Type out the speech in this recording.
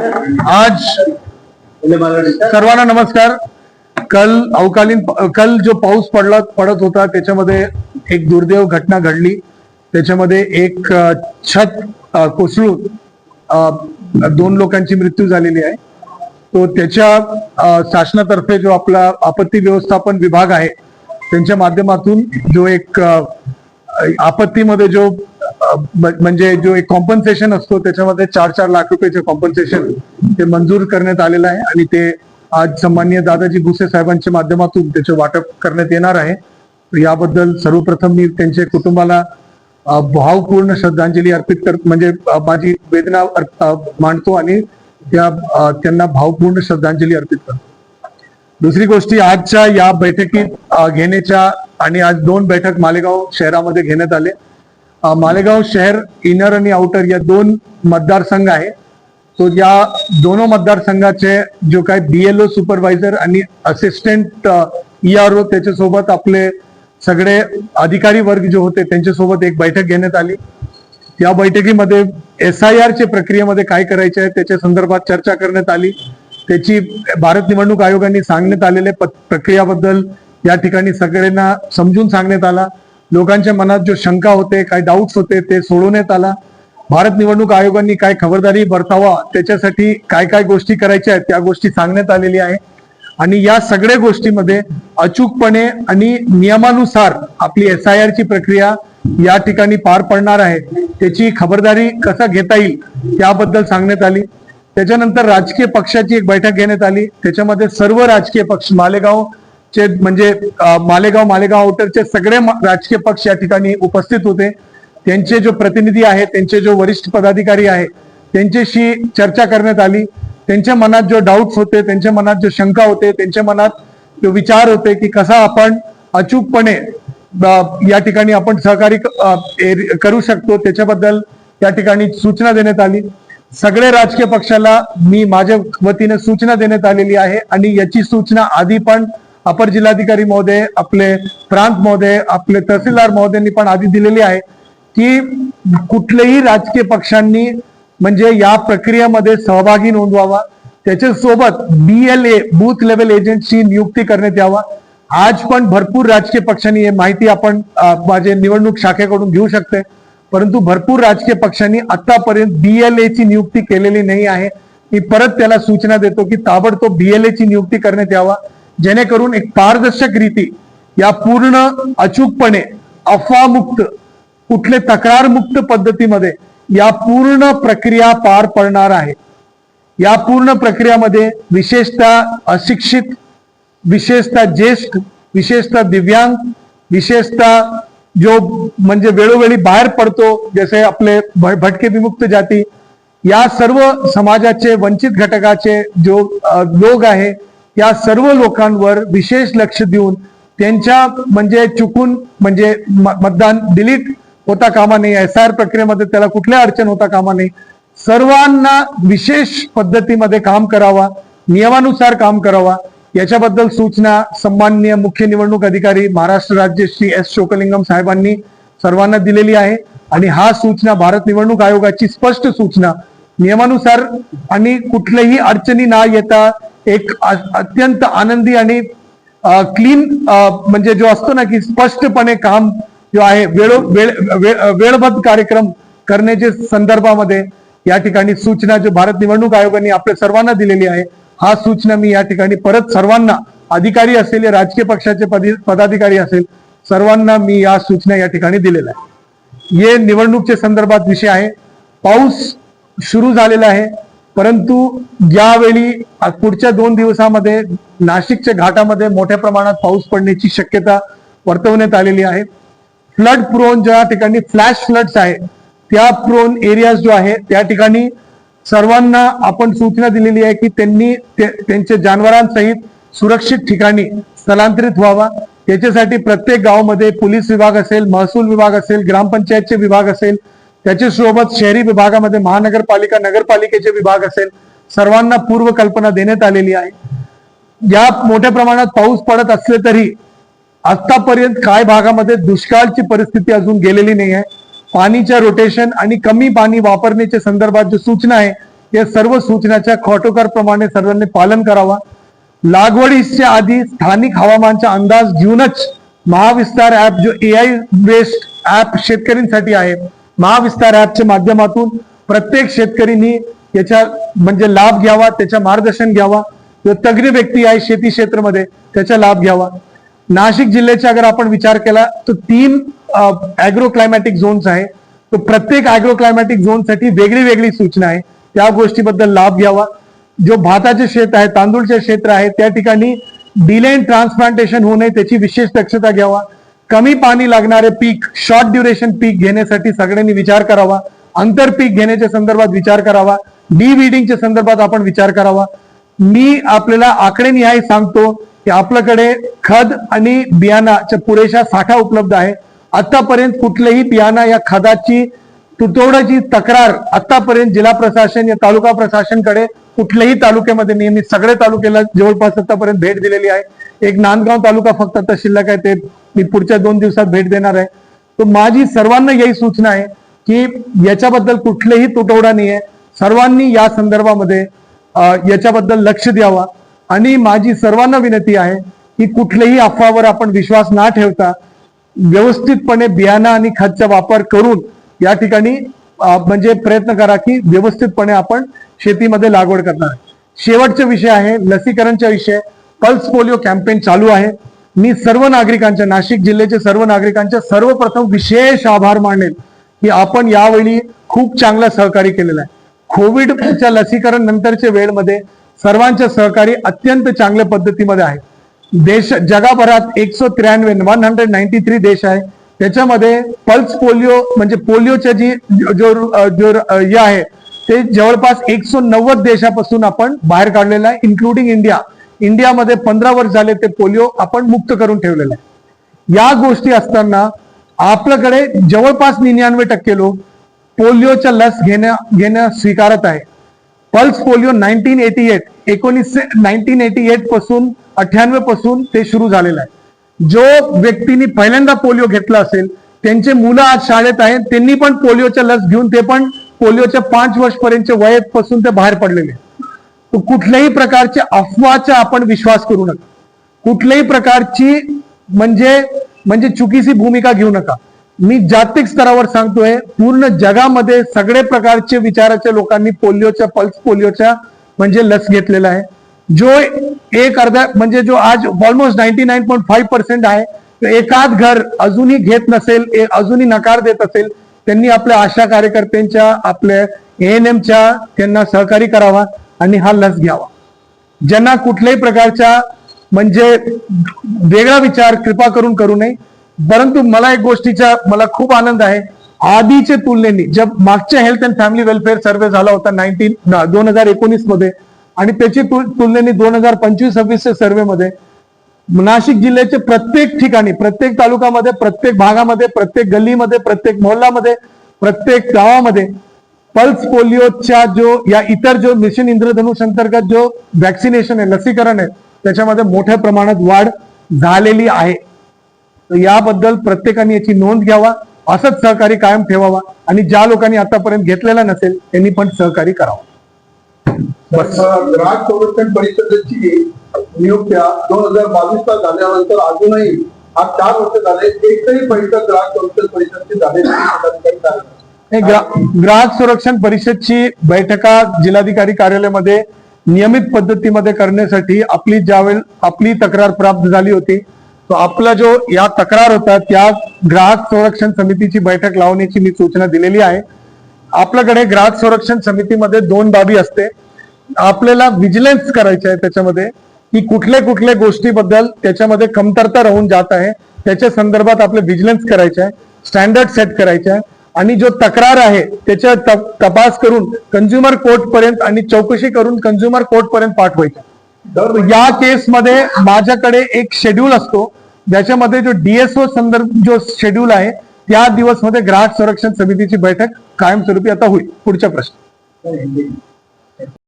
आज सर्वांना नमस्कार। कल जो पाऊस पडत होता त्याच्यामध्ये एक दुर्दैव घटना घडली। त्याच्यामध्ये एक छत कोसळून 2 लोकांची मृत्यू झालेली आहे। तो त्याच्या शासनातर्फे जो आपला आपत्ती व्यवस्थापन विभाग आहे त्यांच्या माध्यमातून जो एक आपत्तीमध्ये जो म्हणजे जो एक कॉम्पन्सेशन असतो त्याच्यामध्ये 4-4 लाख रुपयाचे कॉम्पन्सेशन ते मंजूर करण्यात आलेलं आहे आणि ते आज सन्माननीय दादाजी भुसे साहेबांच्या माध्यमातून त्याचे वाटप करण्यात येणार आहे। याबद्दल सर्वप्रथम मी त्यांच्या कुटुंबाला भावपूर्ण श्रद्धांजली अर्पित म्हणजे माझी वेदना मांडतो आणि त्यांना भावपूर्ण श्रद्धांजली अर्पित करतो। दुसरी गोष्टी आजच्या या बैठकीत घेण्याच्या आणि आज 2 बैठक मालेगाव शहरामध्ये घेण्यात आले। मालेगाव शहर इनर आणि आउटर या 2 मतदारसंघ आहे। तो या दोनों मतदारसंघाचे जो काही BLO सुपरवायझर आणि असिस्टंट ERO त्याच्यासोबत आपले सगळे अधिकारी वर्ग जो होते त्यांच्यासोबत एक बैठक घेण्यात आली। या बैठकीमध्ये SIR च्या प्रक्रियेमध्ये काय करायचे आहे त्याच्या संदर्भात चर्चा करण्यात आली। त्याची भारत निवडणूक आयोगाने सांगण्यात आलेले प्रक्रियाबद्दल या ठिकाणी सगळ्यांना समजून सांगण्यात आला। लोकांच्या मनात जो शंका होते काय डाऊट्स होते ते सोडवण्यात आला। भारत निवडणूक आयोगाने काय खबरदारी बरतावा त्याच्यासाठी काय काय गोष्टी करायच्या आहेत त्या गोष्टी सांगण्यात आलेल्या आहे आणि या सगळ्या गोष्टीमध्ये अचूकपणे आणि नियमानुसार आपली SIR ची प्रक्रिया या ठिकाणी पार पडणार आहे त्याची खबरदारी कसा घेता येईल त्याबद्दल सांगण्यात आली। त्याच्यानंतर राजकीय पक्षाची एक बैठक घेण्यात आली। त्याच्यामध्ये सर्व राजकीय पक्ष मालेगावचे म्हणजे मालेगाव आउटरचे सगळे राजकीय पक्ष या ठिकाणी उपस्थित होते। त्यांचे जो प्रतिनिधी आहेत त्यांचे जो वरिष्ठ पदाधिकारी आहेत त्यांच्याशी चर्चा करण्यात आली। त्यांच्या मनात जो डाऊट्स होते त्यांच्या मनात जो शंका होते त्यांच्या मनात जो विचार होते की कसा आपण अचूकपणे या ठिकाणी आपण सहकार्य करू शकतो त्याच्याबद्दल या ठिकाणी सूचना देण्यात आली। सगळे राजकीय पक्षाला मी माझ्या वतीने सूचना देण्यात आलेली आहे आणि याची सूचना आधी पण अपर जिल्हाधिकारी महोदय आपले प्रांत महोदय आपले तहसीलदार महोदयांनी पण आधी दिलेली आहे की कुठल्याही राजकीय पक्षांनी म्हणजे या प्रक्रियेमध्ये सहभागी नोंदवावा। त्याच्यासोबत BLA बूथ लेवल एजंटची नियुक्ती करण्यात यावा। आज पण भरपूर राजकीय पक्षांनी ही माहिती आपण माझे निवडणूक शाखेकडून घेऊ शकते, परंतु भरपूर राजकीय पक्षांनी आतापर्यंत BLA ची नियुक्ती केलेली नाही आहे। मी परत त्याला सूचना देतो की ताबडतोब BLA ची नियुक्ती करण्यात यावा जेणेकरून एक पारदर्शक रीती या पूर्ण अचूकपणे अफवामुक्त कुठले तक्रार मुक्त पद्धतीमध्ये या पूर्ण प्रक्रिया पार पडणार आहे। या पूर्ण प्रक्रियामध्ये विशेषतः अशिक्षित, विशेषतः ज्येष्ठ, विशेषतः दिव्यांग, विशेषतः जो म्हणजे वेळोवेळी बाहेर पडतो जसे आपले भटके विमुक्त जाती या सर्व समाजाचे वंचित घटकाचे जो लोक आहे या सर्व लोकांवर विशेष लक्ष देऊन त्यांच्या म्हणजे चुकून म्हणजे मतदान डिलीट होता कामा नये। SIR प्रक्रियेमध्ये त्याला कुठल्या अडचण होता कामा नये। सर्वांना विशेष पद्धतीमध्ये काम करावा, नियमानुसार काम करावा याच्याबद्दल सूचना सन्माननीय मुख्य निवडणूक अधिकारी महाराष्ट्र राज्य श्री S चोकलिंगम साहेबांनी सर्वांना दिलेली आहे आणि हा सूचना भारत निवडणूक आयोगाची स्पष्ट सूचना नियमानुसार आणि कुठल्याही अडचणी न येता एक अत्यंत आनंदी आणि क्लीन म्हणजे जो असतो ना की स्पष्टपणे काम जो आहे वेळबद्ध कार्यक्रम करण्याच्या संदर्भामध्ये या ठिकाणी सूचना जो भारत निवडणूक आयोगाने आपल्या सर्वांना दिलेली आहे। हा सूचना मी या ठिकाणी परत सर्वांना अधिकारी असेल राजकीय पक्षाचे पदाधिकारी असेल सर्वांना मी या सूचना या ठिकाणी दिलेल्या आहे। हे निवडणूकच्या संदर्भात विषय आहे। पाऊस सुरू झालेला आहे परंतु यावेळी पुढच्या 2 दिवसामध्ये नाशिकच्या घाटामध्ये मोठ्या प्रमाणात पाऊस पडण्याची शक्यता वर्तवण्यात आलेली आहे। फ्लड प्रोन ज्या ठिकाणी फ्लॅश फ्लड्स आहे त्या प्रोन एरियाज जो आहे त्या ठिकाणी सर्वांना आपण सूचना दिलेली आहे की त्यांनी त्यांच्या जनावरांसहित सुरक्षित ठिकाणी स्थलांतरित व्हावा। याच्यासाठी प्रत्येक गावामध्ये पोलीस विभाग असेल, महसूल विभाग असेल, ग्रामपंचायतचे विभाग असेल, त्याच्यासोबत शहरी विभागामध्ये महानगरपालिका नगरपालिकेचे विभाग असेल सर्वांना पूर्वकल्पना देण्यात आलेली आहे। या मोठ्या प्रमाणात पाऊस पडत असले तरी आतापर्यंत काय भागामध्ये दुष्काळाची परिस्थिती अजून गेलेली नाही आहे। पाणीच्या रोटेशन आणि कमी पाणी वापरण्याच्या संदर्भात जो सूचना आहे या सर्व सूचनाच्या काटेकोरप्रमाणे सर्वांनी पालन करावा. लागवडीच्या आधी स्थानिक हवामानाचा अंदाज घेऊनच महाविस्तार ऍप जो AI बेस्ड ऍप शेतकऱ्यांसाठी आहे, महाविस्तार ऍपच्या माध्यमातून प्रत्येक शेतकऱ्यांनी याचा म्हणजे लाभ घ्यावा, त्याचा मार्गदर्शन घ्यावा. जो तज्ञ व्यक्ती आहे शेती क्षेत्रामध्ये त्याचा लाभ घ्यावा. नाशिक जिल्ह्याचा अगर आपण विचार केला तर 3 ऍग्रो क्लायमॅटिक झोन्स आहे. तो प्रत्येक ऍग्रो क्लायमॅटिक झोन साठी वेगळी वेगळी सूचना आहे, त्या गोष्टीबद्दल लाभ घ्यावा. जो भाताचे शेत आहे, तांदूळचे क्षेत्र आहे, त्या ठिकाणी डिले इन ट्रान्सप्लांटेशन होऊ नये त्याची विशेष दक्षता घ्यावा. कमी पाणी लागणारे पीक, शॉर्ट ड्युरेशन पीक घेण्यासाठी सगळ्यांनी विचार करावा. अंतर पीक घेण्याच्या संदर्भात विचार करावा. डी-वीडिंगच्या संदर्भात आपण विचार करावा. मी आपल्याला आकडेनिहाय सांगतो की आपल्याकडे खत आणि बियाणाचा पुरेसा साठा उपलब्ध आहे. आतापर्यंत कुठलेही बियाणा या खताची तुटवड्याची तक्रार आतापर्यंत जिल्हा प्रशासन या तालुका प्रशासनकडे कुठल्याही तालुक्यामध्ये नाही. मी सगळे तालुक्याला जवळपास आतापर्यंत भेट दिलेली आहे. एक नांदगाव तालुका फक्त आता शिल्लक आहे, ते मी पुढच्या 2 दिवसात भेट देणार आहे. तर माझी सर्वांना यही सूचना आहे की याच्याबद्दल कुठलेही तुटवडा नाही आहे. सर्वांनी या संदर्भामध्ये याच्याबद्दल लक्ष द्यावा. आणि माझी सर्वांना विनंती आहे की कुठल्याही अफवावर आपण विश्वास न ठेवता व्यवस्थितपणे बियाणा आणि खतचा वापर करून या ठिकाणी म्हणजे प्रयत्न करा की व्यवस्थितपणे आपण शेतीमध्ये लागवड करणार. शेवटचा विषय आहे लसीकरणचा विषय. पल्स पोलिओ कॅम्पेन चालू आहे. मी सर्व नागरिकांच्या, नाशिक जिल्ह्याचे सर्व नागरिकांच्या सर्वप्रथम विशेष आभार मानेल की आपण यावेळी खूप चांगलं सहकार्य केलेलं आहे. कोविडच्या लसीकरण नंतरच्या वेळेमध्ये सर्वांचे सहकार्य अत्यंत चांगल्या पद्धतीमध्ये आहे. जगभरात 193 देश आहे. त्याच्यामध्ये पल्स पोलिओ म्हणजे पोलिओच्या जो हे आहे ते जवळपास 190 देशापासून आपण बाहेर काढलेलं आहे, इन्क्लुडिंग इंडिया. इंडियामध्ये 15 वर्ष झाले ते पोलिओ आपण मुक्त करून ठेवलेलं आहे. या गोष्टी असताना आपल्याकडे जवळपास 99% लोक पोलिओच्या लस घेणं स्वीकारत आहे. पल्स पोलिओ 1988 पासून 98 पासून ते सुरू झालेलं आहे. जो व्यक्तींनी पहिल्यांदा पोलिओ घेतला असेल त्यांचे मुलं आज शाळेत आहेत, त्यांनी पण पोलिओच्या लस घेऊन ते पण पोलिओच्या 5 वर्षपर्यंतच्या वयापासून ते बाहेर पडलेले. कुठल्याही प्रकारच्या अफवाचा आपण विश्वास करू नका. कुठल्याही प्रकारची म्हणजे चुकीची भूमिका घेऊ नका. मी जागतिक स्तरावर सांगतोय, पूर्ण जगामध्ये सगळे प्रकारचे विचाराच्या लोकांनी पोलिओच्या पल्स पोलिओच्या म्हणजे लस घेतलेला आहे. जो एक अर्धा म्हणजे जो आज ऑलमोस्ट 99.5% आहे. एकाच घर अजूनही घेत नसेल, अजूनही नकार देत असेल, त्यांनी आपल्या आशा कार्यकर्त्यांच्या, आपल्या ANMच्या त्यांना सहकार्य करावा आणि हा लस घ्यावा. ज्यांना कुठल्याही प्रकारचा म्हणजे वेगळा विचार कृपा करून करू नये. परंतु मला एक गोष्टीचा मला खूप आनंद आहे, आधीच्या तुलनेने जब मागच्या health and family welfare survey झाला होता 2019 मध्ये आणि त्याची तुलनेने 2025-26 सर्व्हे मध्ये नाशिक जिल्ह्याचे प्रत्येक ठिकाणी, प्रत्येक तालुक्यामध्ये, प्रत्येक भागामध्ये, प्रत्येक गल्लीमध्ये, प्रत्येक मोहल्ल्यामध्ये, प्रत्येक गावामध्ये पल्स पोलिओच्या जो या इतर जो मिशन इंद्रधनुष अंतर्गत जो वॅक्सिनेशन आहे, लसीकरण आहे, त्याच्यामध्ये मोठ्या प्रमाणात वाढ झालेली आहे. याबद्दल प्रत्येकाने याची नोंद घ्यावा, असंच सहकार्य कायम ठेवावा आणि ज्या लोकांनी आतापर्यंत घेतलेला नसेल त्यांनी पण सहकार्य करावं. ग्राहक संरक्षण परिषदेची नियुक्त्या 2022 झाल्यानंतर अजूनही आज 4 वर्ष झाले, एकही बैठक ग्राहक संरक्षण परिषदची झालेली नाही. ग्राहक संरक्षण परिषदची बैठका जिल्हाधिकारी कार्यालयामध्ये नियमित पद्धतीमध्ये करण्यासाठी ज्यावेळी आपली तक्रार प्राप्त झाली होती, तो आपला जो या तक्रार होता त्या ग्राहक संरक्षण समितीची बैठक लावण्याची मी सूचना दिलेली आहे. आपल्याकडे ग्राहक संरक्षण समितीमध्ये 2 बाबी असते. आपल्याला विजिलन्स करायचे आहे त्याच्यामध्ये की कुठल्या गोष्टीबद्दल त्याच्यामध्ये कमतरता राहून जात आहे, त्याच्या संदर्भात आपले विजिलन्स करायचे आहे, स्टँडर्ड सेट करायचे आहे आणि जो तक्रार आहे त्याचा तपास करून कंझ्युमर कोर्ट पर्यंत आणि चौकशी करून कंझ्युमर कोर्ट पर्यंत पाठवायचे. या केसमध्ये माझ्याकडे एक शेड्यूल असतो, ज्याच्यामध्ये जो DSO संदर्भ जो शेड्यूल आहे त्या दिवसमध्ये ग्राहक संरक्षण समितीची बैठक कायमस्वरूपी आता होईल. पुढचा प्रश्न.